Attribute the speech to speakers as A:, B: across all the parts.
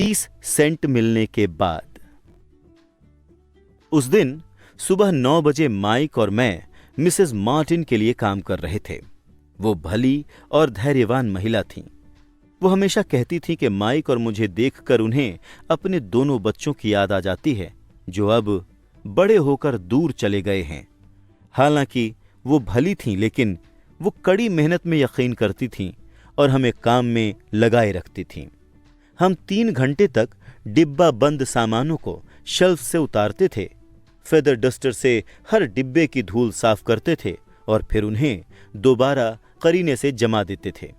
A: 30 Saint मिलने के बाद। उस दिन सुबह 9 बजे माइक और मैं मिसेस मार्टिन के लिए काम कर रहे थे। वो भली और धैर्यवान महिला थीं। वो हमेशा कहती थी कि माइक और मुझे देखकर उन्हें अपने दोनों बच्चों की याद आ जाती है जो अब बड़े होकर दूर चले गए हैं। हालांकि वो भली थीं, लेकिन वो कड़ी मेहनत में यकीन करती थीं और हमें काम में लगाए रखती थीं। हम 3 घंटे तक डिब्बा बंद सामानों को शेल्फ से उतारते थे, फेदर डस्टर से हर डिब्बे की धूल साफ करते थे और फिर उन्हें दोबारा करीने से जमा देते थे।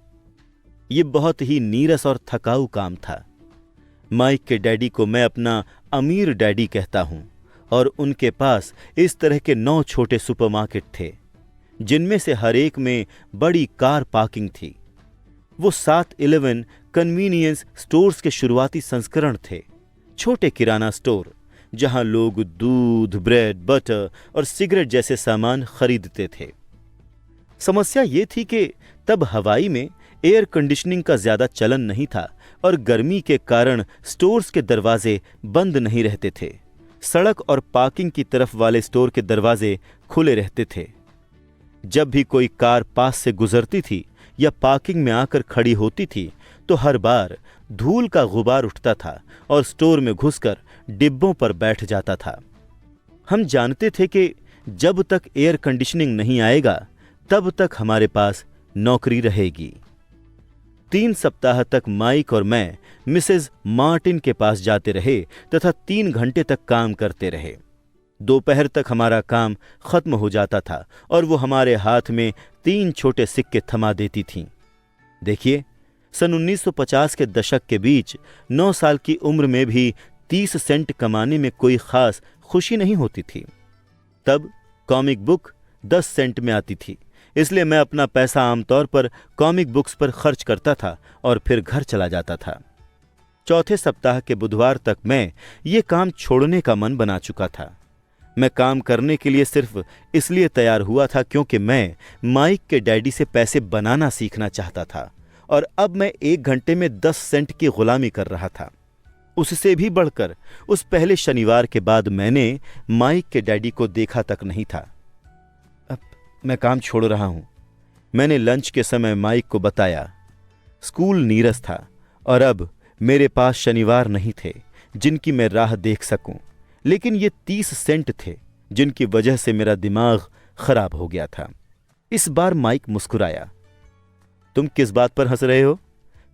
A: ये बहुत ही नीरस और थकाऊ काम था। माइक के डैडी को मैं अपना अमीर डैडी कहता हूं और उनके पास इस तरह के 9 छोटे सुपरमार्केट थे, जिनमें से हर एक में बड़ी कार पार्किंग थी। वो 7-11 कन्वीनियंस स्टोर्स के शुरुआती संस्करण थे, छोटे किराना स्टोर जहां लोग दूध, ब्रेड, बटर और सिगरेट जैसे सामान खरीदते थे। समस्या ये थी कि तब हवाई में एयर कंडीशनिंग का ज्यादा चलन नहीं था और गर्मी के कारण स्टोर्स के दरवाजे बंद नहीं रहते थे। सड़क और पार्किंग की तरफ वाले स्टोर के दरवाजे खुले रहते थे। जब भी कोई कार पास से गुजरती थी या पार्किंग में आकर खड़ी होती थी तो हर बार धूल का गुबार उठता था और स्टोर में घुसकर डिब्बों पर बैठ जाता था। हम जानते थे कि जब तक एयर कंडीशनिंग नहीं आएगा तब तक हमारे पास नौकरी रहेगी। 3 सप्ताह तक माइक और मैं मिसेस मार्टिन के पास जाते रहे तथा 3 घंटे तक काम करते रहे। दोपहर तक हमारा काम खत्म हो जाता था और वो हमारे हाथ में 3 छोटे सिक्के थमा देती थीं। देखिए, सन 1950 के दशक के बीच 9 साल की उम्र में भी 30 सेंट कमाने में कोई खास खुशी नहीं होती थी। तब कॉमिक बुक 10 सेंट में आती थी, इसलिए मैं अपना पैसा आमतौर पर कॉमिक बुक्स पर खर्च करता था और फिर घर चला जाता था। चौथे सप्ताह के बुधवार तक मैं ये काम छोड़ने का मन बना चुका था। मैं काम करने के लिए सिर्फ इसलिए तैयार हुआ था क्योंकि मैं माइक के डैडी से पैसे बनाना सीखना चाहता था और अब मैं 1 घंटे में 10 सेंट की गुलामी कर रहा था। उससे भी बढ़कर उस पहले शनिवार के बाद मैंने माइक के डैडी को देखा तक नहीं था। अब मैं काम छोड़ रहा हूं, मैंने लंच के समय माइक को बताया। स्कूल नीरस था और अब मेरे पास शनिवार नहीं थे जिनकी मैं राह देख सकूं, लेकिन ये 30 सेंट थे जिनकी वजह से मेरा दिमाग खराब हो गया था। इस बार माइक मुस्कुराया। तुम किस बात पर हंस रहे हो?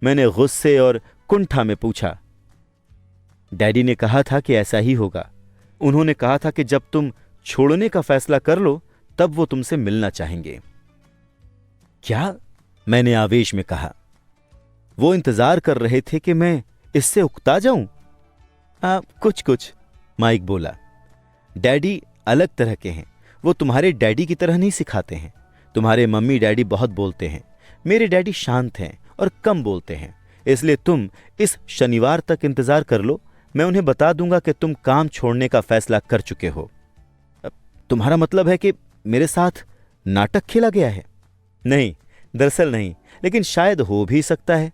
A: मैंने गुस्से और कुंठा में पूछा। डैडी ने कहा था कि ऐसा ही होगा। उन्होंने कहा था कि जब तुम छोड़ने का फैसला कर लो तब वो तुमसे मिलना चाहेंगे। क्या? मैंने आवेश में कहा। वो इंतजार कर रहे थे कि मैं इससे उकता जाऊं। कुछ, माइक बोला। डैडी अलग तरह के हैं। वो तुम्हारे डैडी की तरह नहीं सिखाते हैं। तुम्हारे मम्मी डैडी बहुत बोलते हैं, मेरे डैडी शांत हैं और कम बोलते हैं। इसलिए तुम इस शनिवार तक इंतजार कर लो, मैं उन्हें बता दूंगा कि तुम काम छोड़ने का फैसला कर चुके हो। तुम्हारा मतलब है कि मेरे साथ नाटक खेला गया है? नहीं, दरअसल नहीं, लेकिन शायद हो भी सकता है।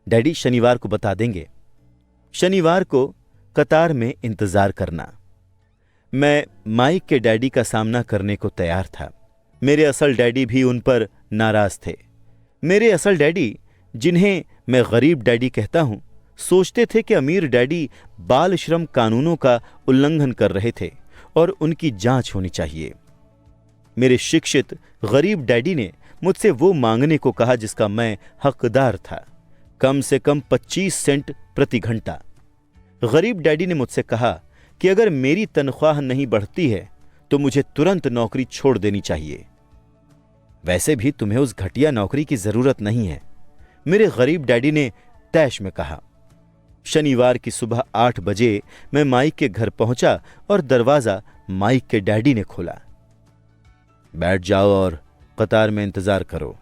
A: डैडी शनिवार को बता देंगे। शनिवार को कतार में इंतजार करना। मैं माइक के डैडी का सामना करने को तैयार था। मेरे असल डैडी भी उन पर नाराज थे। मेरे असल डैडी, जिन्हें मैं गरीब डैडी कहता हूं, सोचते थे कि अमीर डैडी बाल श्रम कानूनों का उल्लंघन कर रहे थे और उनकी जांच होनी चाहिए। मेरे शिक्षित गरीब डैडी ने मुझसे वो मांगने को कहा जिसका मैं हकदार था, कम से कम 25 सेंट प्रति घंटा। गरीब डैडी ने मुझसे कहा कि अगर मेरी तनख्वाह नहीं बढ़ती है तो मुझे तुरंत नौकरी छोड़ देनी चाहिए। वैसे भी तुम्हें उस घटिया नौकरी की जरूरत नहीं है, मेरे गरीब डैडी ने तैश में कहा। शनिवार की सुबह 8 बजे मैं माइक के घर पहुंचा और दरवाजा माइक के डैडी ने खोला। बैठ जाओ और कतार में इंतजार करो,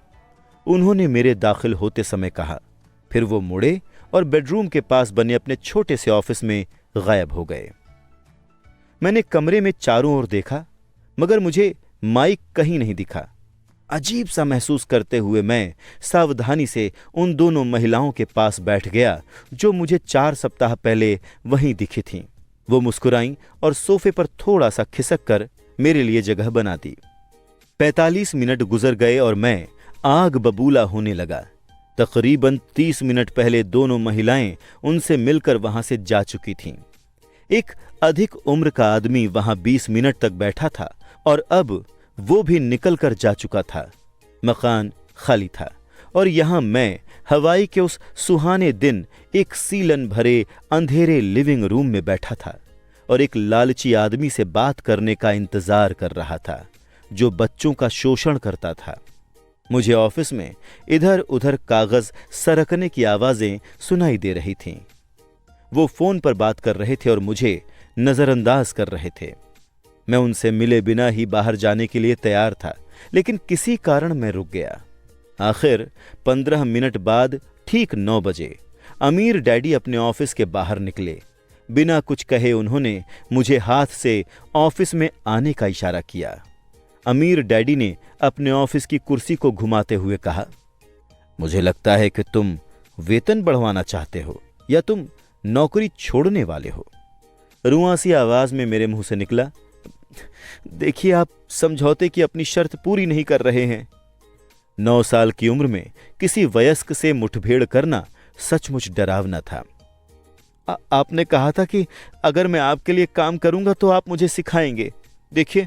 A: उन्होंने मेरे दाखिल होते समय कहा। फिर वो मुड़े और बेडरूम के पास बने अपने छोटे से ऑफिस में गायब हो गए। मैंने कमरे में चारों ओर देखा, मगर मुझे माइक कहीं नहीं दिखा। अजीब सा महसूस करते हुए मैं सावधानी से उन दोनों महिलाओं के पास बैठ गया जो मुझे 4 सप्ताह पहले वहीं दिखी थीं। वो मुस्कुराईं और सोफे पर थोड़ा सा खिसक कर मेरे लिए जगह बना दी। 45 मिनट गुजर गए और मैं आग बबूला होने लगा। तकरीबन 30 मिनट पहले दोनों महिलाएं उनसे मिलकर वहां से जा चुकी थीं। एक अधिक उम्र का आदमी वहां 20 मिनट तक बैठा था और अब वो भी निकल कर जा चुका था। मकान खाली था और यहां मैं हवाई के उस सुहाने दिन एक सीलन भरे अंधेरे लिविंग रूम में बैठा था और एक लालची आदमी से बात करने का इंतजार कर रहा था जो बच्चों का शोषण करता था। मुझे ऑफिस में इधर उधर कागज सरकने की आवाजें सुनाई दे रही थीं। वो फोन पर बात कर रहे थे और मुझे नजरअंदाज कर रहे थे। मैं उनसे मिले बिना ही बाहर जाने के लिए तैयार था, लेकिन किसी कारण मैं रुक गया। आखिर 15 मिनट बाद ठीक 9 बजे अमीर डैडी अपने ऑफिस के बाहर निकले। बिना कुछ कहे उन्होंने मुझे हाथ से ऑफिस में आने का इशारा किया। अमीर डैडी ने अपने ऑफिस की कुर्सी को घुमाते हुए कहा, मुझे लगता है कि तुम वेतन बढ़वाना चाहते हो या तुम नौकरी छोड़ने वाले हो। रुआंसी आवाज में मेरे मुंह से निकला, देखिए आप समझौते की अपनी शर्त पूरी नहीं कर रहे हैं। 9 साल की उम्र में किसी वयस्क से मुठभेड़ करना सचमुच डरावना था। आपने कहा था कि अगर मैं आपके लिए काम करूंगा तो आप मुझे सिखाएंगे। देखिए,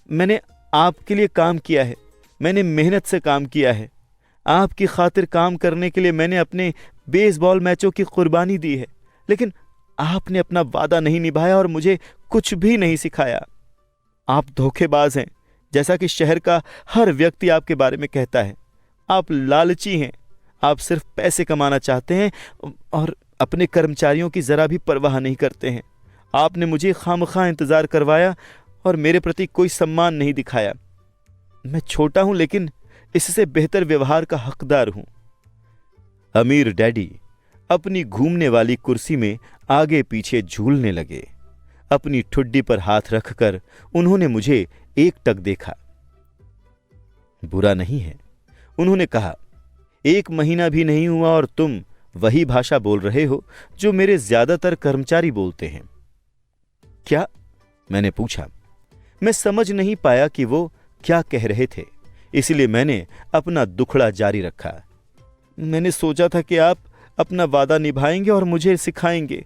A: मैंने आपके लिए काम किया है, मैंने मेहनत से काम किया है। आपकी खातिर काम करने के लिए मैंने अपने बेसबॉल मैचों की कुर्बानी दी है, लेकिन आपने अपना वादा नहीं निभाया और मुझे कुछ भी नहीं सिखाया। आप धोखेबाज हैं, जैसा कि शहर का हर व्यक्ति आपके बारे में कहता है। आप लालची हैं, आप सिर्फ पैसे कमाना चाहते हैं और अपने कर्मचारियों की जरा भी परवाह नहीं करते हैं। आपने मुझे खामखा इंतजार करवाया और मेरे प्रति कोई सम्मान नहीं दिखाया। मैं छोटा हूं, लेकिन इससे बेहतर व्यवहार का हकदार हूं। अमीर डैडी अपनी घूमने वाली कुर्सी में आगे पीछे झूलने लगे। अपनी ठुड्डी पर हाथ रखकर उन्होंने मुझे एकटक देखा। बुरा नहीं है, उन्होंने कहा, 1 महीना भी नहीं हुआ और तुम वही भाषा बोल रहे हो जो मेरे ज्यादातर कर्मचारी बोलते हैं। क्या? मैंने पूछा। मैं समझ नहीं पाया कि वो क्या कह रहे थे, इसलिए मैंने अपना दुखड़ा जारी रखा। मैंने सोचा था कि आप अपना वादा निभाएंगे और मुझे सिखाएंगे।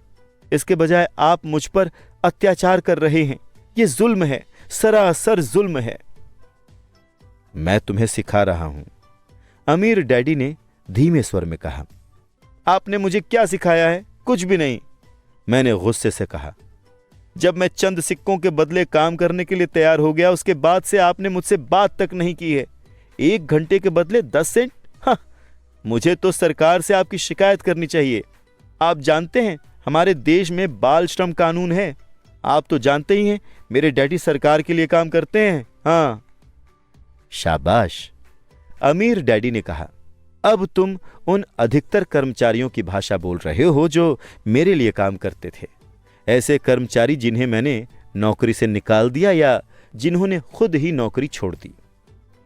A: इसके बजाय आप मुझ पर अत्याचार कर रहे हैं। यह जुल्म है, सरासर जुल्म है। मैं तुम्हें सिखा रहा हूं, अमीर डैडी ने धीमे स्वर में कहा। आपने मुझे क्या सिखाया है? कुछ भी नहीं, मैंने गुस्से से कहा। जब मैं चंद सिक्कों के बदले काम करने के लिए तैयार हो गया, उसके बाद से आपने मुझसे बात तक नहीं की है। 1 घंटे के बदले 10 सेंट? हाँ, मुझे तो सरकार से आपकी शिकायत करनी चाहिए। आप जानते हैं हमारे देश में बाल श्रम कानून है। आप तो जानते ही हैं मेरे डैडी सरकार के लिए काम करते हैं। हाँ। शाबाश, अमीर डैडी ने कहा। अब तुम उन अधिकतर कर्मचारियों की भाषा बोल रहे हो जो मेरे लिए काम करते थे। ऐसे कर्मचारी जिन्हें मैंने नौकरी से निकाल दिया या जिन्होंने खुद ही नौकरी छोड़ दी।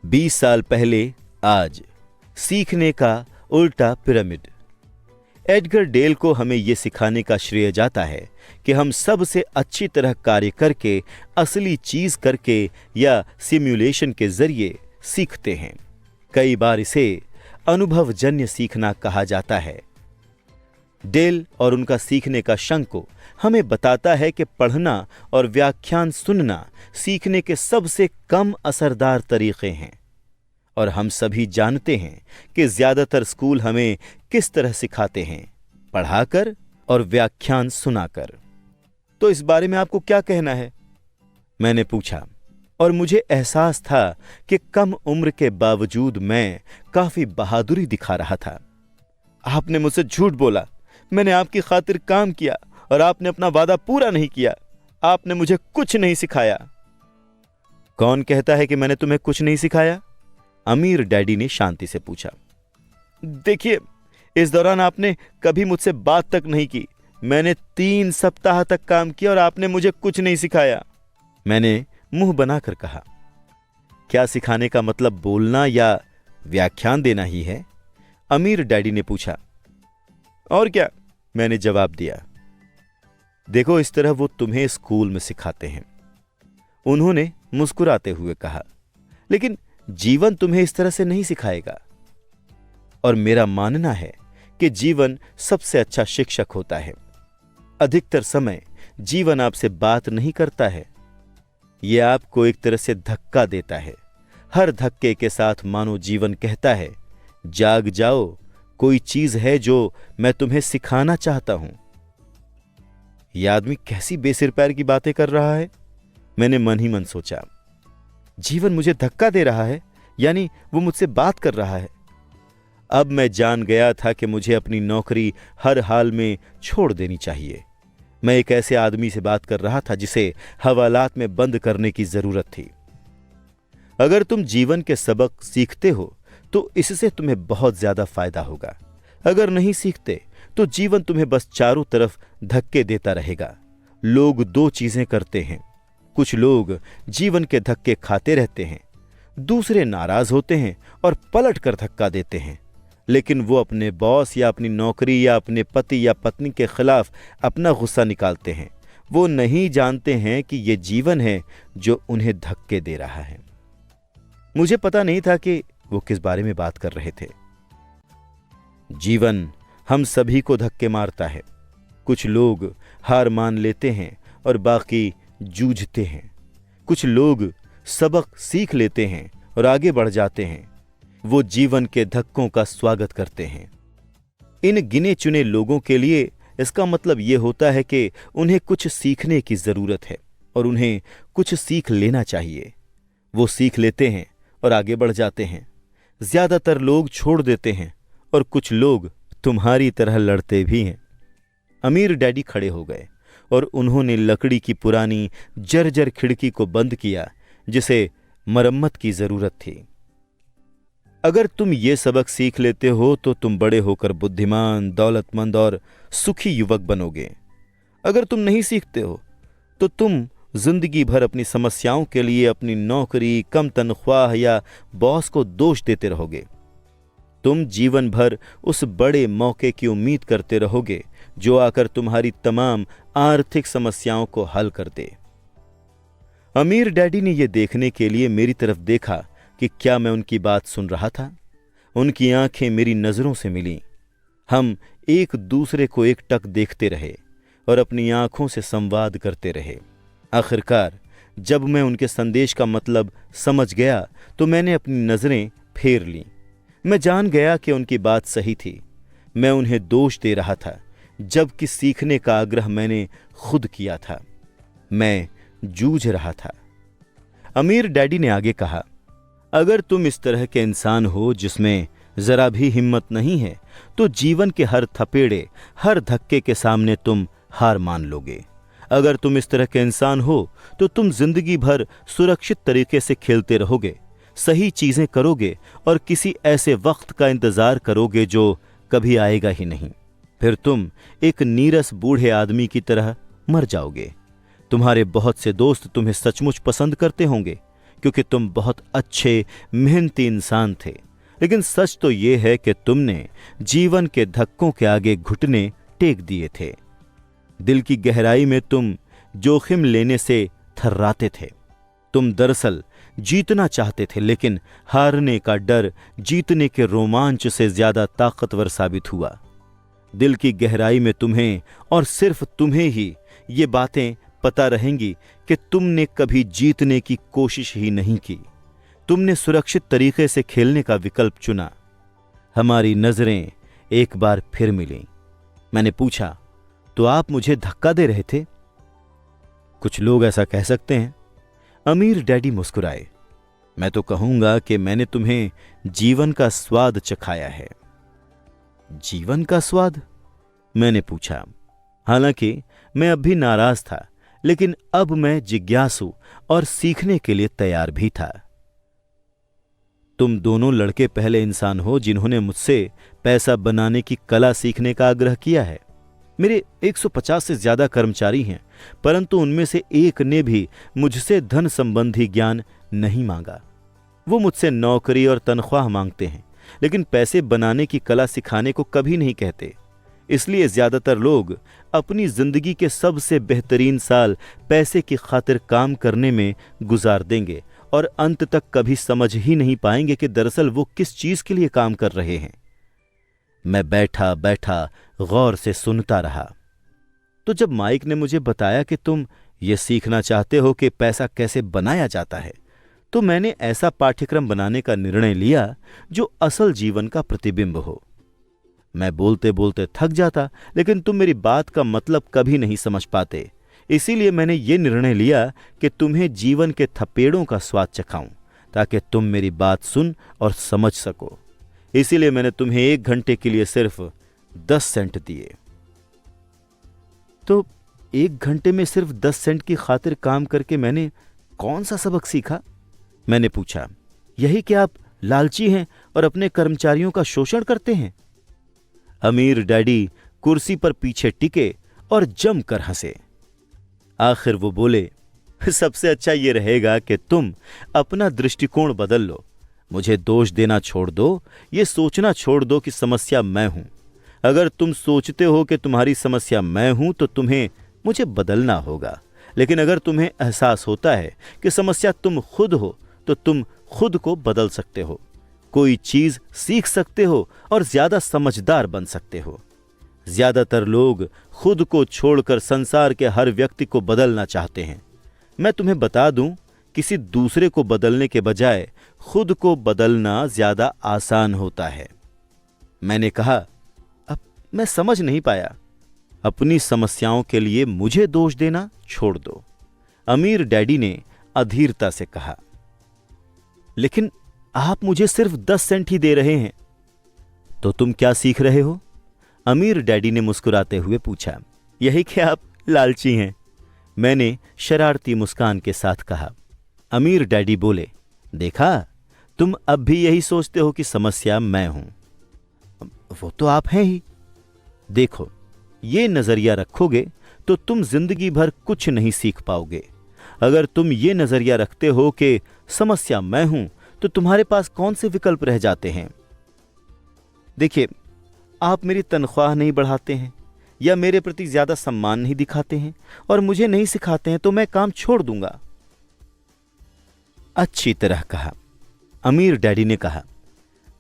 A: 20 साल पहले आज सीखने का उल्टा पिरामिड। एडगर डेल को हमें यह सिखाने का श्रेय जाता है कि हम सबसे अच्छी तरह कार्य करके, असली चीज करके या सिमुलेशन के जरिए सीखते हैं। कई बार इसे अनुभवजन्य सीखना कहा जाता है। डेल और उनका सीखने का शंको हमें बताता है कि पढ़ना और व्याख्यान सुनना सीखने के सबसे कम असरदार तरीके हैं, और हम सभी जानते हैं कि ज्यादातर स्कूल हमें किस तरह सिखाते हैं, पढ़ाकर और व्याख्यान सुनाकर। तो इस बारे में आपको क्या कहना है? मैंने पूछा, और मुझे एहसास था कि कम उम्र के बावजूद मैं काफी बहादुरी दिखा रहा था। आपने मुझसे झूठ बोला। मैंने आपकी खातिर काम किया और आपने अपना वादा पूरा नहीं किया। आपने मुझे कुछ नहीं सिखाया। कौन कहता है कि मैंने तुम्हें कुछ नहीं सिखाया? अमीर डैडी ने शांति से पूछा। देखिए, इस दौरान आपने कभी मुझसे बात तक नहीं की। मैंने 3 सप्ताह तक काम किया और आपने मुझे कुछ नहीं सिखाया। मैंने मुंह बनाकर कहा। क्या सिखाने का मतलब बोलना या व्याख्यान देना ही है? अमीर डैडी ने पूछा। और क्या, मैंने जवाब दिया। देखो, इस तरह वो तुम्हें स्कूल में सिखाते हैं। उन्होंने मुस्कुराते हुए कहा। लेकिन जीवन तुम्हें इस तरह से नहीं सिखाएगा। और मेरा मानना है कि जीवन सबसे अच्छा शिक्षक होता है। अधिकतर समय जीवन आपसे बात नहीं करता है, यह आपको एक तरह से धक्का देता है। हर धक्के के साथ मानो जीवन कहता है, जाग जाओ, कोई चीज है जो मैं तुम्हें सिखाना चाहता हूं। यह आदमी कैसी बेसिर पैर की बातें कर रहा है, मैंने मन ही मन सोचा। जीवन मुझे धक्का दे रहा है, यानी वो मुझसे बात कर रहा है। अब मैं जान गया था कि मुझे अपनी नौकरी हर हाल में छोड़ देनी चाहिए। मैं एक ऐसे आदमी से बात कर रहा था जिसे हवालात में बंद करने की जरूरत थी। अगर तुम जीवन के सबक सीखते हो तो इससे तुम्हें बहुत ज्यादा फायदा होगा। अगर नहीं सीखते तो जीवन तुम्हें बस चारों तरफ धक्के देता रहेगा। लोग दो चीजें करते हैं। कुछ लोग जीवन के धक्के खाते रहते हैं, दूसरे नाराज होते हैं और पलट कर धक्का देते हैं। लेकिन वो अपने बॉस या अपनी नौकरी या अपने पति या पत्नी के खिलाफ अपना गुस्सा निकालते हैं। वो नहीं जानते हैं कि ये जीवन है जो उन्हें धक्के दे रहा है। मुझे पता नहीं था कि वो किस बारे में बात कर रहे थे। जीवन हम सभी को धक्के मारता है। कुछ लोग हार मान लेते हैं और बाकी जूझते हैं। कुछ लोग सबक सीख लेते हैं और आगे बढ़ जाते हैं। वो जीवन के धक्कों का स्वागत करते हैं। इन गिने चुने लोगों के लिए इसका मतलब यह होता है कि उन्हें कुछ सीखने की जरूरत है और उन्हें कुछ सीख लेना चाहिए। वो सीख लेते हैं और आगे बढ़ जाते हैं। ज्यादातर लोग छोड़ देते हैं और कुछ लोग तुम्हारी तरह लड़ते भी हैं। अमीर डैडी खड़े हो गए और उन्होंने लकड़ी की पुरानी जर्जर खिड़की को बंद किया जिसे मरम्मत की जरूरत थी। अगर तुम ये सबक सीख लेते हो तो तुम बड़े होकर बुद्धिमान, दौलतमंद और सुखी युवक बनोगे। अगर तुम नहीं सीखते हो तो तुम जिंदगी भर अपनी समस्याओं के लिए अपनी नौकरी, कम तनख्वाह या बॉस को दोष देते रहोगे। तुम जीवन भर उस बड़े मौके की उम्मीद करते रहोगे जो आकर तुम्हारी तमाम आर्थिक समस्याओं को हल कर दे। अमीर डैडी ने यह देखने के लिए मेरी तरफ देखा कि क्या मैं उनकी बात सुन रहा था। उनकी आंखें मेरी नजरों से मिलीं। हम एक दूसरे को एकटक देखते रहे और अपनी आंखों से संवाद करते रहे। आखिरकार जब मैं उनके संदेश का मतलब समझ गया तो मैंने अपनी नजरें फेर लीं। मैं जान गया कि उनकी बात सही थी। मैं उन्हें दोष दे रहा था जबकि सीखने का आग्रह मैंने खुद किया था। मैं जूझ रहा था। अमीर डैडी ने आगे कहा, अगर तुम इस तरह के इंसान हो जिसमें जरा भी हिम्मत नहीं है तो जीवन के हर थपेड़े, हर धक्के के सामने तुम हार मान लोगे। अगर तुम इस तरह के इंसान हो तो तुम जिंदगी भर सुरक्षित तरीके से खेलते रहोगे, सही चीजें करोगे और किसी ऐसे वक्त का इंतजार करोगे जो कभी आएगा ही नहीं। फिर तुम एक नीरस बूढ़े आदमी की तरह मर जाओगे। तुम्हारे बहुत से दोस्त तुम्हें सचमुच पसंद करते होंगे क्योंकि तुम बहुत अच्छे, मेहनती इंसान थे। लेकिन सच तो यह है कि तुमने जीवन के धक्कों के आगे घुटने टेक दिए थे। दिल की गहराई में तुम जोखिम लेने से थर्राते थे। तुम दरअसल जीतना चाहते थे, लेकिन हारने का डर जीतने के रोमांच से ज्यादा ताकतवर साबित हुआ। दिल की गहराई में तुम्हें और सिर्फ तुम्हें ही ये बातें पता रहेंगी कि तुमने कभी जीतने की कोशिश ही नहीं की। तुमने सुरक्षित तरीके से खेलने का विकल्प चुना। हमारी नजरें एक बार फिर मिलीं। मैंने पूछा, तो आप मुझे धक्का दे रहे थे? कुछ लोग ऐसा कह सकते हैं। अमीर डैडी मुस्कुराए। मैं तो कहूंगा कि मैंने तुम्हें जीवन का स्वाद चखाया है। जीवन का स्वाद? मैंने पूछा। हालांकि मैं अब भी नाराज था, लेकिन अब मैं जिज्ञासु और सीखने के लिए तैयार भी था। तुम दोनों लड़के पहले इंसान हो जिन्होंने मुझसे पैसा बनाने की कला सीखने का आग्रह किया है। मेरे 150 से ज्यादा कर्मचारी हैं, परंतु उनमें से एक ने भी मुझसे धन संबंधी ज्ञान नहीं मांगा। वो मुझसे नौकरी और तनख्वाह मांगते हैं, लेकिन पैसे बनाने की कला सिखाने को कभी नहीं कहते। इसलिए ज्यादातर लोग अपनी जिंदगी के सबसे बेहतरीन साल पैसे की खातिर काम करने में गुजार देंगे और अंत तक कभी समझ ही नहीं पाएंगे कि दरअसल वो किस चीज के लिए काम कर रहे हैं। मैं बैठा बैठा गौर से सुनता रहा। तो जब माइक ने मुझे बताया कि तुम ये सीखना चाहते हो कि पैसा कैसे बनाया जाता है, तो मैंने ऐसा पाठ्यक्रम बनाने का निर्णय लिया जो असल जीवन का प्रतिबिंब हो। मैं बोलते बोलते थक जाता, लेकिन तुम मेरी बात का मतलब कभी नहीं समझ पाते। इसीलिए मैंने ये निर्णय लिया कि तुम्हें जीवन के थपेड़ों का स्वाद चखाऊं, ताकि तुम मेरी बात सुन और समझ सको। इसीलिए मैंने तुम्हें 1 घंटे के लिए सिर्फ 10 सेंट दिए। तो 1 घंटे में सिर्फ 10 सेंट की खातिर काम करके मैंने कौन सा सबक सीखा? मैंने पूछा। यही कि आप लालची हैं और अपने कर्मचारियों का शोषण करते हैं। अमीर डैडी कुर्सी पर पीछे टिके और जमकर हंसे। आखिर वो बोले, सबसे अच्छा ये रहेगा कि तुम अपना दृष्टिकोण बदल लो। मुझे दोष देना छोड़ दो, ये सोचना छोड़ दो कि समस्या मैं हूं। अगर तुम सोचते हो कि तुम्हारी समस्या मैं हूं तो तुम्हें मुझे बदलना होगा। लेकिन अगर तुम्हें एहसास होता है कि समस्या तुम खुद हो तो तुम खुद को बदल सकते हो, कोई चीज सीख सकते हो और ज्यादा समझदार बन सकते हो। ज्यादातर लोग खुद को छोड़कर संसार के हर व्यक्ति को बदलना चाहते हैं। मैं तुम्हें बता दूं, किसी दूसरे को बदलने के बजाय खुद को बदलना ज्यादा आसान होता है। मैंने कहा, अब मैं समझ नहीं पाया। अपनी समस्याओं के लिए मुझे दोष देना छोड़ दो, अमीर डैडी ने अधीरता से कहा। लेकिन आप मुझे सिर्फ 10 सेंट ही दे रहे हैं। तो तुम क्या सीख रहे हो? अमीर डैडी ने मुस्कुराते हुए पूछा। यही कि आप लालची हैं, मैंने शरारती मुस्कान के साथ कहा। अमीर डैडी बोले, देखा, तुम अब भी यही सोचते हो कि समस्या मैं हूं। वो तो आप हैं ही। देखो, ये नजरिया रखोगे तो तुम जिंदगी भर कुछ नहीं सीख पाओगे। अगर तुम ये नजरिया रखते हो कि समस्या मैं हूं तो तुम्हारे पास कौन से विकल्प रह जाते हैं? देखिए, आप मेरी तनख्वाह नहीं बढ़ाते हैं या मेरे प्रति ज्यादा सम्मान नहीं दिखाते हैं और मुझे नहीं सिखाते हैं तो मैं काम छोड़ दूंगा। अच्छी तरह कहा, अमीर डैडी ने कहा।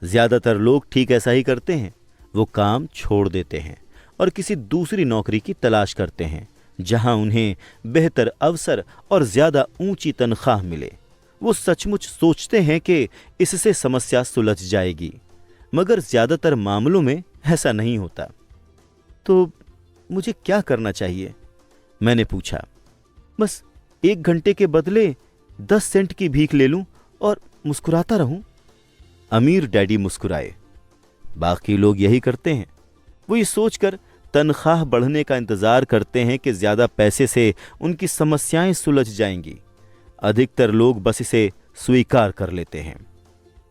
A: ज्यादातर लोग ठीक ऐसा ही करते हैं। वो काम छोड़ देते हैं और किसी दूसरी नौकरी की तलाश करते हैं जहां उन्हें बेहतर अवसर और ज्यादा ऊंची तनख्वाह मिले। वो सचमुच सोचते हैं कि इससे समस्या सुलझ जाएगी, मगर ज्यादातर मामलों में ऐसा नहीं होता। तो मुझे क्या करना चाहिए? मैंने पूछा। बस 1 घंटे के बदले 10 सेंट की भीख ले लूं और मुस्कुराता रहूं? अमीर डैडी मुस्कुराए। बाकी लोग यही करते हैं। वो ये सोचकर तनख्वाह बढ़ने का इंतजार करते हैं कि ज्यादा पैसे से उनकी समस्याएं सुलझ जाएंगी। अधिकतर लोग बस इसे स्वीकार कर लेते हैं।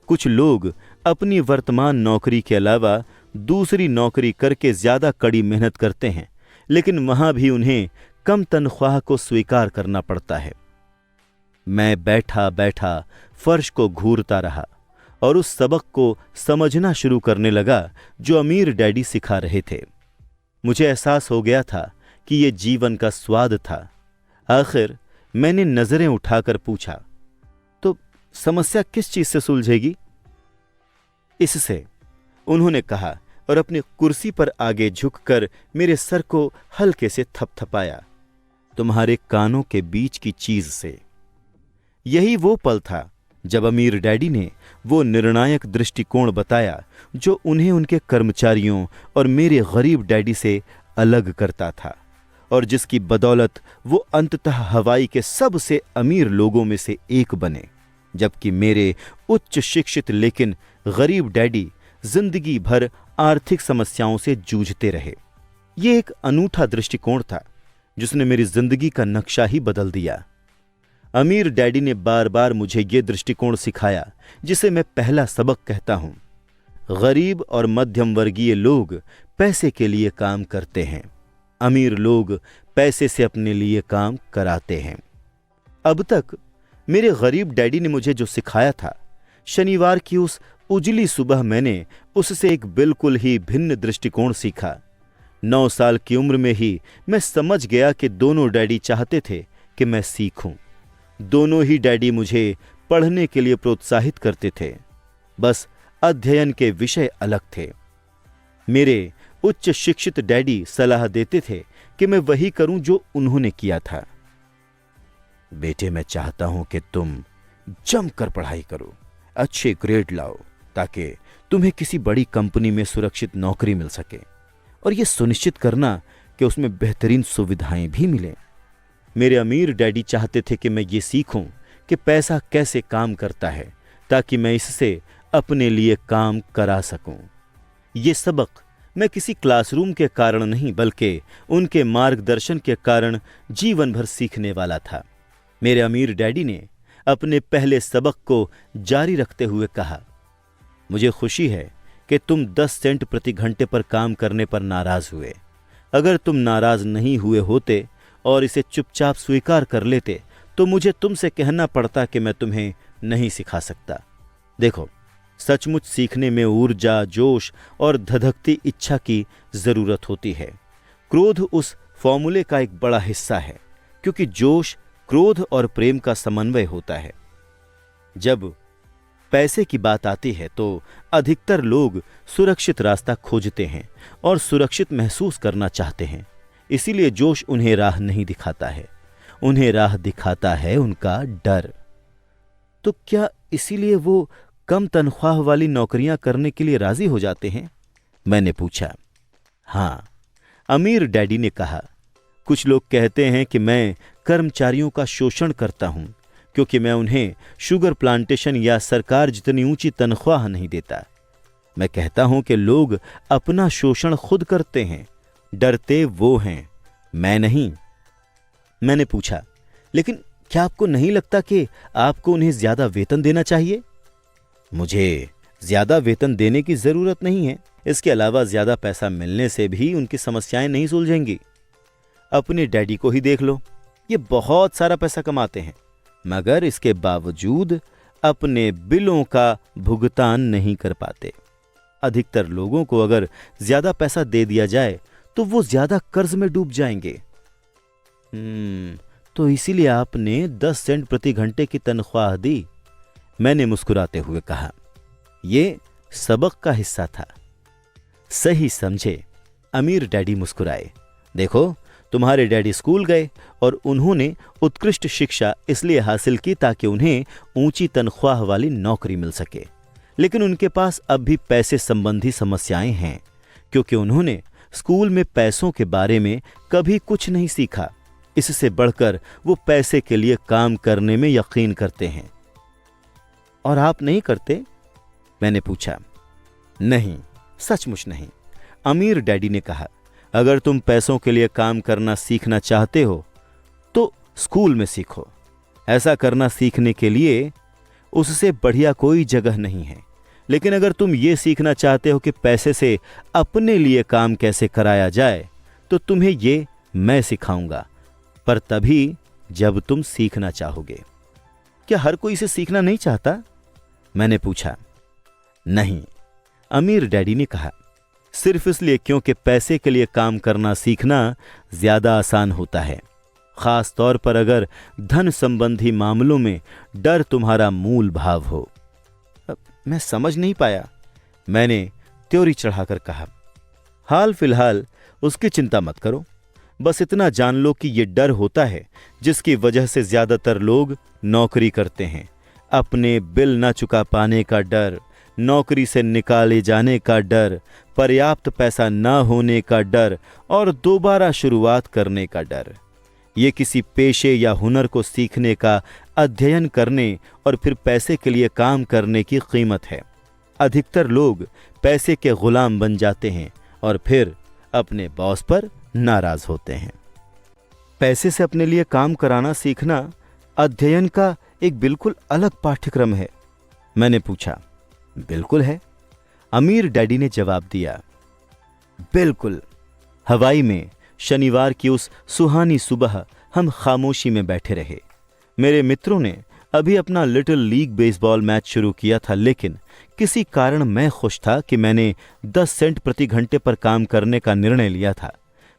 A: कुछ लोग अपनी वर्तमान नौकरी के अलावा दूसरी नौकरी करके ज्यादा कड़ी मेहनत करते हैं, लेकिन वहां भी उन्हें कम तनख्वाह को स्वीकार करना पड़ता है। मैं बैठा बैठा फर्श को घूरता रहा और उस सबक को समझना शुरू करने लगा जो अमीर डैडी सिखा रहे थे। मुझे एहसास हो गया था कि यह जीवन का स्वाद था। आखिर मैंने नजरें उठाकर पूछा, तो समस्या किस चीज से सुलझेगी? इससे, उन्होंने कहा और अपनी कुर्सी पर आगे झुककर मेरे सर को हल्के से थपथपाया। तुम्हारे कानों के बीच की चीज से। यही वो पल था जब अमीर डैडी ने वो निर्णायक दृष्टिकोण बताया जो उन्हें उनके कर्मचारियों और मेरे गरीब डैडी से अलग करता था और जिसकी बदौलत वो अंततः हवाई के सबसे अमीर लोगों में से एक बने, जबकि मेरे उच्च शिक्षित लेकिन गरीब डैडी जिंदगी भर आर्थिक समस्याओं से जूझते रहे। ये एक अनूठा दृष्टिकोण था जिसने मेरी जिंदगी का नक्शा ही बदल दिया। अमीर डैडी ने बार बार मुझे ये दृष्टिकोण सिखाया जिसे मैं पहला सबक कहता हूं। गरीब और मध्यम वर्गीय लोग पैसे के लिए काम करते हैं, अमीर लोग पैसे से अपने लिए काम कराते हैं। अब तक मेरे गरीब डैडी ने मुझे जो सिखाया था शनिवार की उस उजली सुबह मैंने उससे एक बिल्कुल ही भिन्न दृष्टिकोण सीखा। 9 साल की उम्र में ही मैं समझ गया कि दोनों डैडी चाहते थे कि मैं सीखूं। दोनों ही डैडी मुझे पढ़ने के लिए प्रोत्साहित करते थे, बस अध्ययन के विषय अलग थे। मेरे उच्च शिक्षित डैडी सलाह देते थे कि मैं वही करूं जो उन्होंने किया था। बेटे, मैं चाहता हूं कि तुम जमकर पढ़ाई करो, अच्छे ग्रेड लाओ, ताकि तुम्हें किसी बड़ी कंपनी में सुरक्षित नौकरी मिल सके, और यह सुनिश्चित करना कि उसमें बेहतरीन सुविधाएं भी मिलें। मेरे अमीर डैडी चाहते थे कि मैं ये सीखूं कि पैसा कैसे काम करता है, ताकि मैं इससे अपने लिए काम करा सकूं। ये सबक मैं किसी क्लासरूम के कारण नहीं, बल्कि उनके मार्गदर्शन के कारण जीवन भर सीखने वाला था। मेरे अमीर डैडी ने अपने पहले सबक को जारी रखते हुए कहा, मुझे खुशी है कि तुम 10 सेंट प्रति घंटे पर काम करने पर नाराज हुए। अगर तुम नाराज नहीं हुए होते और इसे चुपचाप स्वीकार कर लेते तो मुझे तुमसे कहना पड़ता कि मैं तुम्हें नहीं सिखा सकता। देखो, सचमुच सीखने में ऊर्जा, जोश और धधकती इच्छा की जरूरत होती है। क्रोध उस फॉर्मूले का एक बड़ा हिस्सा है, क्योंकि जोश, क्रोध और प्रेम का समन्वय होता है। जब पैसे की बात आती है तो अधिकतर लोग सुरक्षित रास्ता खोजते हैं और सुरक्षित महसूस करना चाहते हैं। इसीलिए जोश उन्हें राह नहीं दिखाता है, उन्हें राह दिखाता है उनका डर। तो क्या इसीलिए वो कम तनख्वाह वाली नौकरियां करने के लिए राजी हो जाते हैं? मैंने पूछा। हां, अमीर डैडी ने कहा, कुछ लोग कहते हैं कि मैं कर्मचारियों का शोषण करता हूं, क्योंकि मैं उन्हें शुगर प्लांटेशन या सरकार जितनी ऊंची तनख्वाह नहीं देता। मैं कहता हूं कि लोग अपना शोषण खुद करते हैं, डरते वो हैं, मैं नहीं। मैंने पूछा, लेकिन क्या आपको नहीं लगता कि आपको उन्हें ज्यादा वेतन देना चाहिए? मुझे ज्यादा वेतन देने की जरूरत नहीं है। इसके अलावा ज्यादा पैसा मिलने से भी उनकी समस्याएं नहीं सुलझेंगी। अपने डैडी को ही देख लो, ये बहुत सारा पैसा कमाते हैं, मगर इसके बावजूद अपने बिलों का भुगतान नहीं कर पाते। अधिकतर लोगों को अगर ज्यादा पैसा दे दिया जाए तो वो ज्यादा कर्ज में डूब जाएंगे। तो इसीलिए आपने 10 सेंट प्रति घंटे की तनख्वाह दी? मैंने मुस्कुराते हुए कहा। यह सबक का हिस्सा था। सही समझे, अमीर डैडी मुस्कुराए। देखो, तुम्हारे डैडी स्कूल गए और उन्होंने उत्कृष्ट शिक्षा इसलिए हासिल की ताकि उन्हें ऊंची तनख्वाह वाली नौकरी मिल सके, लेकिन उनके पास अब भी पैसे संबंधी समस्याएं हैं, क्योंकि उन्होंने स्कूल में पैसों के बारे में कभी कुछ नहीं सीखा। इससे बढ़कर वो पैसे के लिए काम करने में यकीन करते हैं। और आप नहीं करते? मैंने पूछा। नहीं, सचमुच नहीं, अमीर डैडी ने कहा। अगर तुम पैसों के लिए काम करना सीखना चाहते हो तो स्कूल में सीखो। ऐसा करना सीखने के लिए उससे बढ़िया कोई जगह नहीं है। लेकिन अगर तुम ये सीखना चाहते हो कि पैसे से अपने लिए काम कैसे कराया जाए, तो तुम्हें ये मैं सिखाऊंगा, पर तभी जब तुम सीखना चाहोगे। क्या हर कोई इसे सीखना नहीं चाहता? मैंने पूछा। नहीं, अमीर डैडी ने कहा, सिर्फ इसलिए क्योंकि पैसे के लिए काम करना सीखना ज्यादा आसान होता है, खास तौर पर अगर धन संबंधी मामलों में डर तुम्हारा मूल भाव हो। मैं समझ नहीं पाया, मैंने त्योरी चढ़ाकर कहा। हाल फिलहाल उसकी चिंता मत करो, बस इतना जान लो कि यह डर होता है जिसकी वजह से ज्यादातर लोग नौकरी करते हैं। अपने बिल न चुका पाने का डर, नौकरी से निकाले जाने का डर, पर्याप्त पैसा न होने का डर और दोबारा शुरुआत करने का डर। ये किसी पेशे या हुनर को सीखने का, अध्ययन करने और फिर पैसे के लिए काम करने की कीमत है। अधिकतर लोग पैसे के गुलाम बन जाते हैं और फिर अपने बॉस पर नाराज होते हैं। पैसे से अपने लिए काम कराना सीखना अध्ययन का एक बिल्कुल अलग पाठ्यक्रम है। मैंने पूछा। बिल्कुल है, अमीर डैडी ने जवाब दिया। बिल्कुल। हवाई में शनिवार की उस सुहानी सुबह हम खामोशी में बैठे रहे। मेरे मित्रों ने अभी अपना लिटिल लीग बेसबॉल मैच शुरू किया था, लेकिन किसी कारण मैं खुश था कि मैंने 10 सेंट प्रति घंटे पर काम करने का निर्णय लिया था।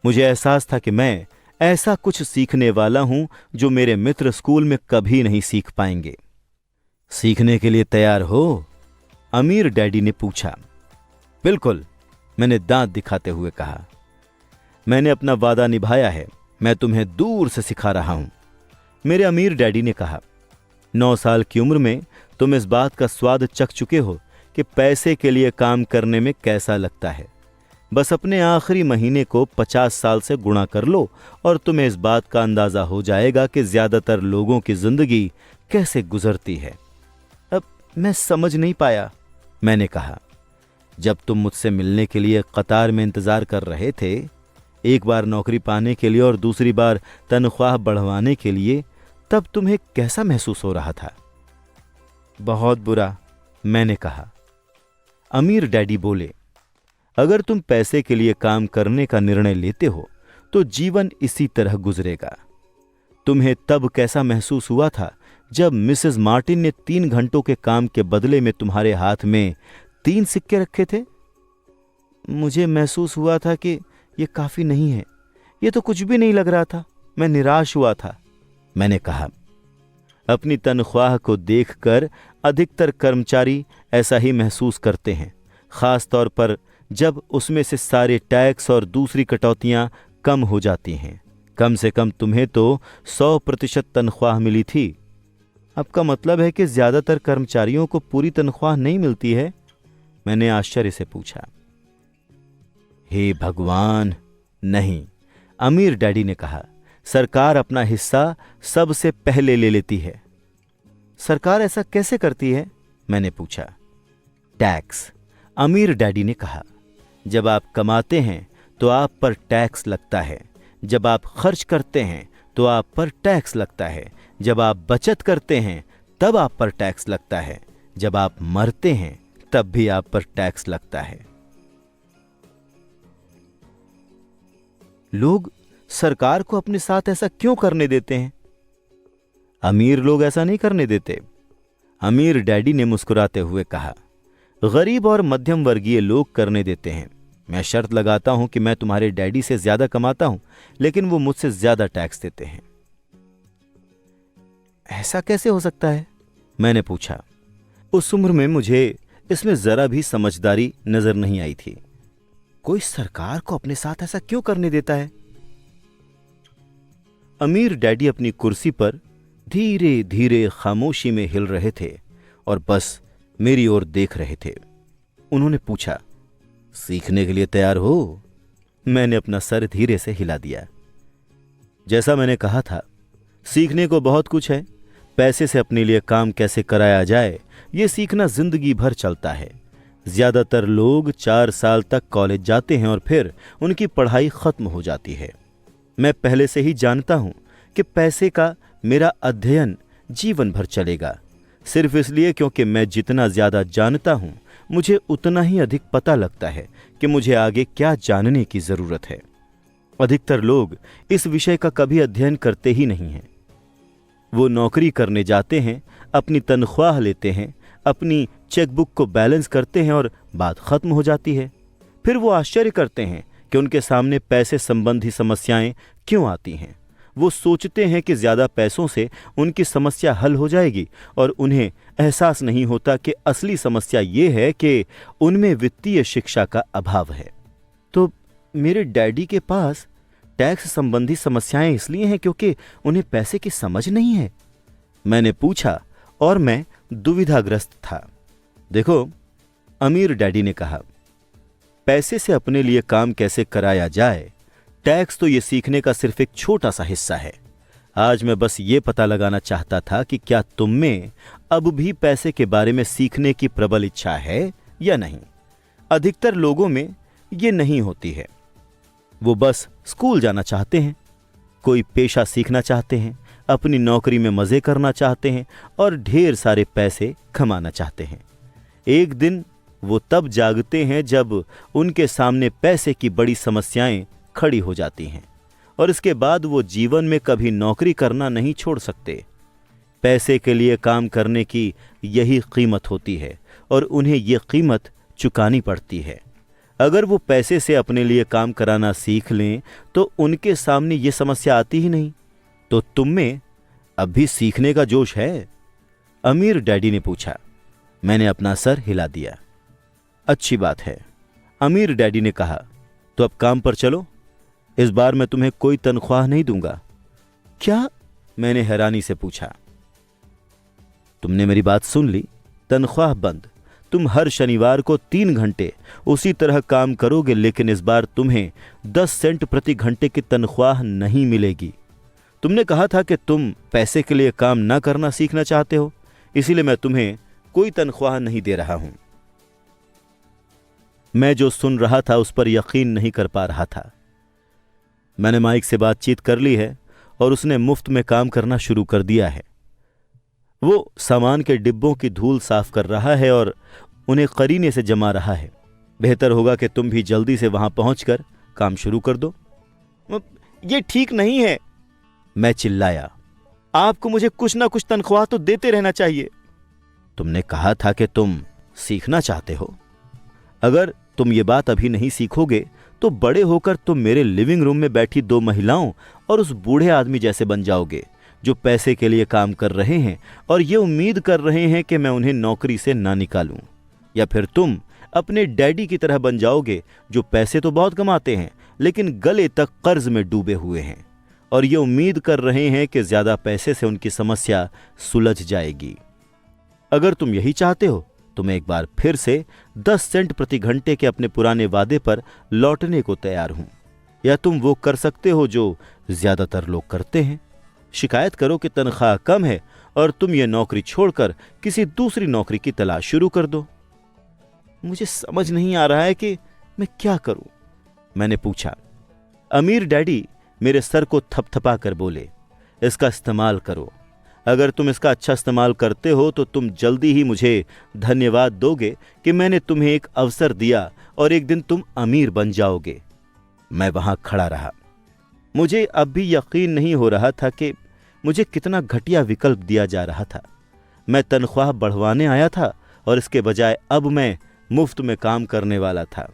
A: मुझे एहसास था कि मैं ऐसा कुछ सीखने वाला हूं जो मेरे मित्र स्कूल में कभी नहीं सीख पाएंगे। सीखने के लिए तैयार हो? अमीर डैडी ने पूछा। बिल्कुल, मैंने दांत दिखाते हुए कहा। मैंने अपना वादा निभाया है, मैं तुम्हें दूर से सिखा रहा हूं, मेरे अमीर डैडी ने कहा। 9 साल की उम्र में तुम इस बात का स्वाद चख चुके हो कि पैसे के लिए काम करने में कैसा लगता है। बस अपने आखिरी महीने को 50 साल से गुणा कर लो और तुम्हें इस बात का अंदाजा हो जाएगा कि ज्यादातर लोगों की जिंदगी कैसे गुजरती है। अब मैं समझ नहीं पाया, मैंने कहा। जब तुम मुझसे मिलने के लिए कतार में इंतजार कर रहे थे, एक बार नौकरी पाने के लिए और दूसरी बार तनख्वाह बढ़वाने के लिए, तब तुम्हें कैसा महसूस हो रहा था? बहुत बुरा, मैंने कहा। अमीर डैडी बोले, अगर तुम पैसे के लिए काम करने का निर्णय लेते हो तो जीवन इसी तरह गुजरेगा। तुम्हें तब कैसा महसूस हुआ था जब मिसेस मार्टिन ने 3 घंटों के काम के बदले में तुम्हारे हाथ में 3 सिक्के रखे थे? मुझे महसूस हुआ था कि ये काफी नहीं है, ये तो कुछ भी नहीं लग रहा था। मैं निराश हुआ था, मैंने कहा। अपनी तनख्वाह को देखकर अधिकतर कर्मचारी ऐसा ही महसूस करते हैं, खास तौर पर जब उसमें से सारे टैक्स और दूसरी कटौतियां कम हो जाती हैं। कम से कम तुम्हें तो 100% तनख्वाह मिली थी। आपका मतलब है कि ज्यादातर कर्मचारियों को पूरी तनख्वाह नहीं मिलती है? मैंने आश्चर्य से पूछा। हे भगवान, नहीं, अमीर डैडी ने कहा। सरकार अपना हिस्सा सबसे पहले ले लेती है। सरकार ऐसा कैसे करती है? मैंने पूछा। टैक्स, अमीर डैडी ने कहा। जब आप कमाते हैं तो आप पर टैक्स लगता है, जब आप खर्च करते हैं तो आप पर टैक्स लगता है, जब आप बचत करते हैं तब आप पर टैक्स लगता है, जब आप मरते हैं तब भी आप पर टैक्स लगता है। लोग सरकार को अपने साथ ऐसा क्यों करने देते हैं? अमीर लोग ऐसा नहीं करने देते, अमीर डैडी ने मुस्कुराते हुए कहा। गरीब और मध्यम वर्गीय लोग करने देते हैं। मैं शर्त लगाता हूं कि मैं तुम्हारे डैडी से ज्यादा कमाता हूं, लेकिन वो मुझसे ज्यादा टैक्स देते हैं। ऐसा कैसे हो सकता है? मैंने पूछा। उस उम्र में मुझे इसमें जरा भी समझदारी नजर नहीं आई थी। कोई सरकार को अपने साथ ऐसा क्यों करने देता है? अमीर डैडी अपनी कुर्सी पर धीरे धीरे खामोशी में हिल रहे थे और बस मेरी ओर देख रहे थे। उन्होंने पूछा, सीखने के लिए तैयार हो? मैंने अपना सर धीरे से हिला दिया। जैसा मैंने कहा था, सीखने को बहुत कुछ है। पैसे से अपने लिए काम कैसे कराया जाए, यह सीखना जिंदगी भर चलता है। ज्यादातर लोग 4 साल तक कॉलेज जाते हैं और फिर उनकी पढ़ाई खत्म हो जाती है। मैं पहले से ही जानता हूं कि पैसे का मेरा अध्ययन जीवन भर चलेगा, सिर्फ इसलिए क्योंकि मैं जितना ज्यादा जानता हूं, मुझे उतना ही अधिक पता लगता है कि मुझे आगे क्या जानने की जरूरत है। अधिकतर लोग इस विषय का कभी अध्ययन करते ही नहीं हैं। वो नौकरी करने जाते हैं, अपनी तनख्वाह लेते हैं, अपनी चेकबुक को बैलेंस करते हैं और बात खत्म हो जाती है। फिर वो आश्चर्य करते हैं कि उनके सामने पैसे संबंधी समस्याएं क्यों आती हैं। वो सोचते हैं कि ज्यादा पैसों से उनकी समस्या हल हो जाएगी और उन्हें एहसास नहीं होता कि असली समस्या ये है कि उनमें वित्तीय शिक्षा का अभाव है। तो मेरे डैडी के पास टैक्स संबंधी समस्याएं इसलिए हैं क्योंकि उन्हें पैसे की समझ नहीं है? मैंने पूछा और मैं दुविधाग्रस्त था। देखो, अमीर डैडी ने कहा, पैसे से अपने लिए काम कैसे कराया जाए, टैक्स तो ये सीखने का सिर्फ एक छोटा सा हिस्सा है। आज मैं बस ये पता लगाना चाहता था कि क्या तुम में अब भी पैसे के बारे में सीखने की प्रबल इच्छा है या नहीं। अधिकतर लोगों में ये नहीं होती है। वो बस स्कूल जाना चाहते हैं, कोई पेशा सीखना चाहते हैं, अपनी नौकरी में मजे करना चाहते हैं और ढेर सारे पैसे कमाना चाहते हैं। एक दिन वो तब जागते हैं जब उनके सामने पैसे की बड़ी समस्याएं खड़ी हो जाती हैं और इसके बाद वो जीवन में कभी नौकरी करना नहीं छोड़ सकते। पैसे के लिए काम करने की यही कीमत होती है और उन्हें यह कीमत चुकानी पड़ती है। अगर वो पैसे से अपने लिए काम कराना सीख लें तो उनके सामने ये समस्या आती ही नहीं। तो तुम में अब भी सीखने का जोश है? अमीर डैडी ने पूछा। मैंने अपना सर हिला दिया। अच्छी बात है, अमीर डैडी ने कहा। तो अब काम पर चलो, इस बार मैं तुम्हें कोई तनख्वाह नहीं दूंगा। क्या? मैंने हैरानी से पूछा। तुमने मेरी बात सुन ली, तनख्वाह बंद। तुम हर शनिवार को 3 घंटे उसी तरह काम करोगे, लेकिन इस बार तुम्हें 10 सेंट प्रति घंटे की तनख्वाह नहीं मिलेगी। तुमने कहा था कि तुम पैसे के लिए काम ना करना सीखना चाहते हो, इसीलिए मैं तुम्हें कोई तनख्वाह नहीं दे रहा हूं। मैं जो सुन रहा था उस पर यकीन नहीं कर पा रहा था। मैंने माइक से बातचीत कर ली है और उसने मुफ्त में काम करना शुरू कर दिया है। वो सामान के डिब्बों की धूल साफ कर रहा है और उन्हें करीने से जमा रहा है। बेहतर होगा कि तुम भी जल्दी से वहां पहुंचकर काम शुरू कर दो। ये ठीक नहीं है, मैं चिल्लाया। आपको मुझे कुछ ना कुछ तनख्वाह तो देते रहना चाहिए। तुमने कहा था कि तुम सीखना चाहते हो। अगर तुम ये बात अभी नहीं सीखोगे तो बड़े होकर तुम मेरे लिविंग रूम में बैठी 2 महिलाओं और उस बूढ़े आदमी जैसे बन जाओगे जो पैसे के लिए काम कर रहे हैं और ये उम्मीद कर रहे हैं कि मैं उन्हें नौकरी से ना निकालूं। या फिर तुम अपने डैडी की तरह बन जाओगे जो पैसे तो बहुत कमाते हैं लेकिन गले तक कर्ज में डूबे हुए हैं और ये उम्मीद कर रहे हैं कि ज्यादा पैसे से उनकी समस्या सुलझ जाएगी। अगर तुम यही चाहते हो तो मैं एक बार फिर से 10 सेंट प्रति घंटे के अपने पुराने वादे पर लौटने को तैयार हूं। या तुम वो कर सकते हो जो ज्यादातर लोग करते हैं, शिकायत करो कि तनख्वाह कम है और तुम ये नौकरी छोड़कर किसी दूसरी नौकरी की तलाश शुरू कर दो। मुझे समझ नहीं आ रहा है कि मैं क्या करूं, मैंने पूछा। अमीर डैडी मेरे सर को थपथपा कर बोले, इसका इस्तेमाल करो। अगर तुम इसका अच्छा इस्तेमाल करते हो तो तुम जल्दी ही मुझे धन्यवाद दोगे कि मैंने तुम्हें एक अवसर दिया और एक दिन तुम अमीर बन जाओगे। मैं वहां खड़ा रहा। मुझे अब भी यकीन नहीं हो रहा था कि मुझे कितना घटिया विकल्प दिया जा रहा था। मैं तनख्वाह बढ़वाने आया था और इसके बजाय अब मैं मुफ्त में काम करने वाला था।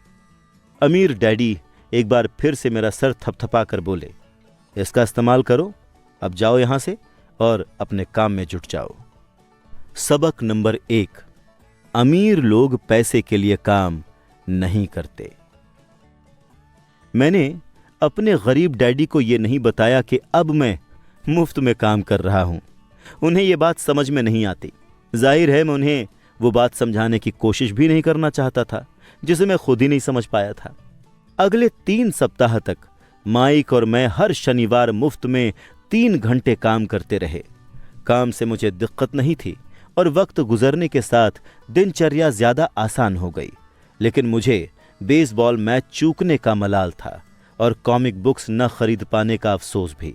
A: अमीर डैडी एक बार फिर से मेरा सर थपथपा कर बोले, इसका इस्तेमाल करो, अब जाओ यहां से और अपने काम में जुट जाओ। सबक नंबर 1, अमीर लोग पैसे के लिए काम नहीं करते। मैंने अपने गरीब डैडी को यह नहीं बताया कि अब मैं मुफ्त में काम कर रहा हूं। उन्हें यह बात समझ में नहीं आती। जाहिर है मैं उन्हें वो बात समझाने की कोशिश भी नहीं करना चाहता था जिसे मैं खुद ही नहीं समझ पाया था। अगले 3 सप्ताह तक माइक और मैं हर शनिवार मुफ्त में 3 घंटे काम करते रहे। काम से मुझे दिक्कत नहीं थी और वक्त गुजरने के साथ दिनचर्या ज्यादा आसान हो गई, लेकिन मुझे बेसबॉल मैच चूकने का मलाल था और कॉमिक बुक्स न खरीद पाने का अफसोस भी।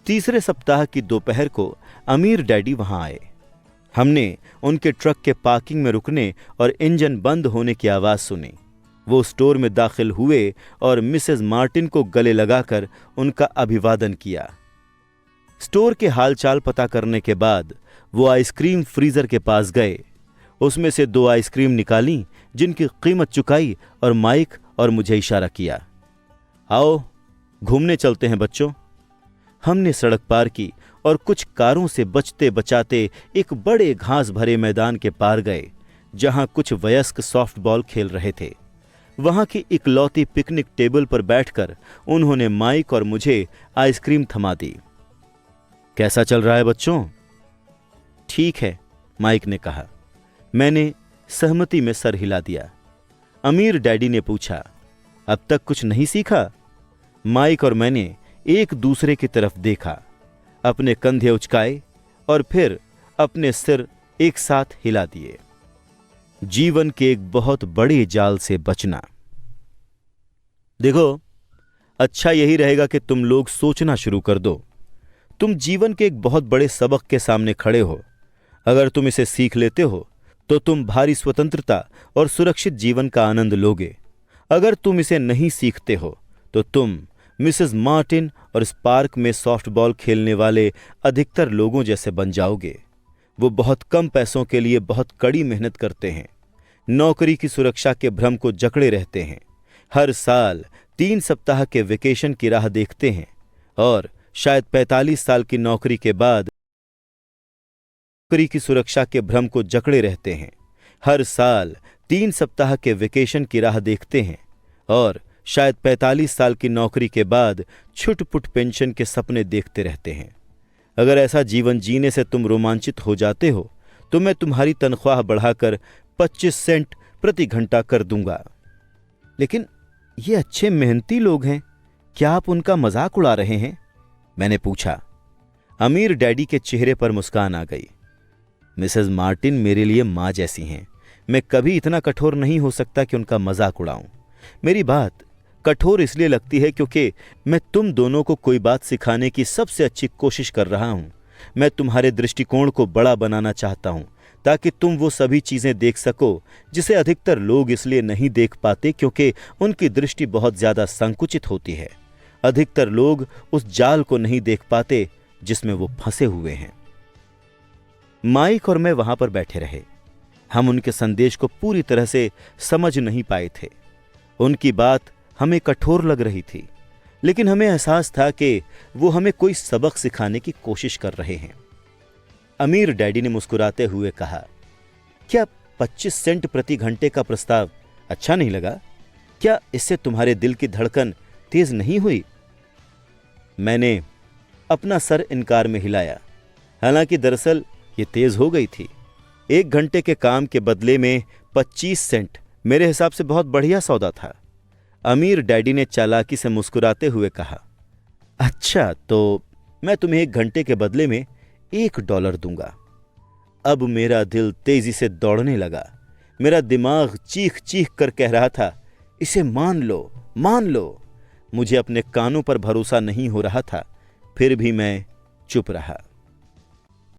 A: तीसरे सप्ताह की दोपहर को अमीर डैडी वहां आए। हमने उनके ट्रक के पार्किंग में रुकने और इंजन बंद होने की आवाज सुनी। वो स्टोर में दाखिल हुए और मिसेस मार्टिन को गले लगाकर उनका अभिवादन किया। स्टोर के हालचाल पता करने के बाद वो आइसक्रीम फ्रीजर के पास गए। उसमें से 2 आइसक्रीम निकाली जिनकी कीमत चुकाई और माइक और मुझे इशारा किया, आओ घूमने चलते हैं बच्चों। हमने सड़क पार की और कुछ कारों से बचते बचाते एक बड़े घास भरे मैदान के पार गए जहां कुछ वयस्क सॉफ्टबॉल खेल रहे थे। वहां की इकलौती पिकनिक टेबल पर बैठकर उन्होंने माइक और मुझे आइसक्रीम थमा दी। कैसा चल रहा है बच्चों? ठीक है, माइक ने कहा। मैंने सहमति में सर हिला दिया। अमीर डैडी ने पूछा, अब तक कुछ नहीं सीखा? माइक और मैंने एक दूसरे की तरफ देखा, अपने कंधे उचकाए और फिर अपने सिर एक साथ हिला दिए। जीवन के एक बहुत बड़े जाल से बचना। देखो, अच्छा यही रहेगा कि तुम लोग सोचना शुरू कर दो। तुम जीवन के एक बहुत बड़े सबक के सामने खड़े हो। अगर तुम इसे सीख लेते हो तो तुम भारी स्वतंत्रता और सुरक्षित जीवन का आनंद लोगे। अगर तुम इसे नहीं सीखते हो तो तुम मिसेस मार्टिन और इस पार्क में सॉफ्टबॉल खेलने वाले अधिकतर लोगों जैसे बन जाओगे। वो बहुत कम पैसों के लिए बहुत कड़ी मेहनत करते हैं, नौकरी की सुरक्षा के भ्रम को जकड़े रहते हैं, हर साल 3 सप्ताह के वेकेशन की राह देखते हैं और शायद 45 साल की नौकरी के बाद नौकरी की सुरक्षा के भ्रम को जकड़े रहते हैं, हर साल 3 सप्ताह के वेकेशन की राह देखते हैं और शायद 45 साल की नौकरी के बाद छुट-पुट पेंशन के सपने देखते रहते हैं। अगर ऐसा जीवन जीने से तुम रोमांचित हो जाते हो तो मैं तुम्हारी तनख्वाह बढ़ाकर 25 सेंट प्रति घंटा कर दूंगा। लेकिन ये अच्छे मेहनती लोग हैं, क्या आप उनका मजाक उड़ा रहे हैं? मैंने पूछा। अमीर डैडी के चेहरे पर मुस्कान आ गई। मिसेस मार्टिन मेरे लिए मां जैसी हैं। मैं कभी इतना कठोर नहीं हो सकता कि उनका मजाक उड़ाऊं। मेरी बात कठोर इसलिए लगती है क्योंकि मैं तुम दोनों को कोई बात सिखाने की सबसे अच्छी कोशिश कर रहा हूं। मैं तुम्हारे दृष्टिकोण को बड़ा बनाना चाहता हूं ताकि तुम वो सभी चीजें देख सको जिसे अधिकतर लोग इसलिए नहीं देख पाते क्योंकि उनकी दृष्टि बहुत ज्यादा संकुचित होती है। अधिकतर लोग उस जाल को नहीं देख पाते जिसमें वो फंसे हुए हैं। माइक और मैं वहां पर बैठे रहे। हम उनके संदेश को पूरी तरह से समझ नहीं पाए थे। उनकी बात हमें कठोर लग रही थी, लेकिन हमें एहसास था कि वो हमें कोई सबक सिखाने की कोशिश कर रहे हैं। अमीर डैडी ने मुस्कुराते हुए कहा, क्या 25 सेंट प्रति घंटे का प्रस्ताव अच्छा नहीं लगा? क्या इससे तुम्हारे दिल की धड़कन तेज नहीं हुई? मैंने अपना सर इनकार में हिलाया। हालांकि दरअसल ये तेज हो गई थी। 1 घंटे के काम के बदले में 25 सेंट मेरे हिसाब से बहुत बढ़िया सौदा था। अमीर डैडी ने चालाकी से मुस्कुराते हुए कहा, अच्छा तो मैं तुम्हें 1 घंटे के बदले में $1 दूंगा। अब मेरा दिल तेजी से दौड़ने लगा। मेरा दिमाग चीख चीख कर कह रहा था, इसे मान लो, मान लो। मुझे अपने कानों पर भरोसा नहीं हो रहा था, फिर भी मैं चुप रहा।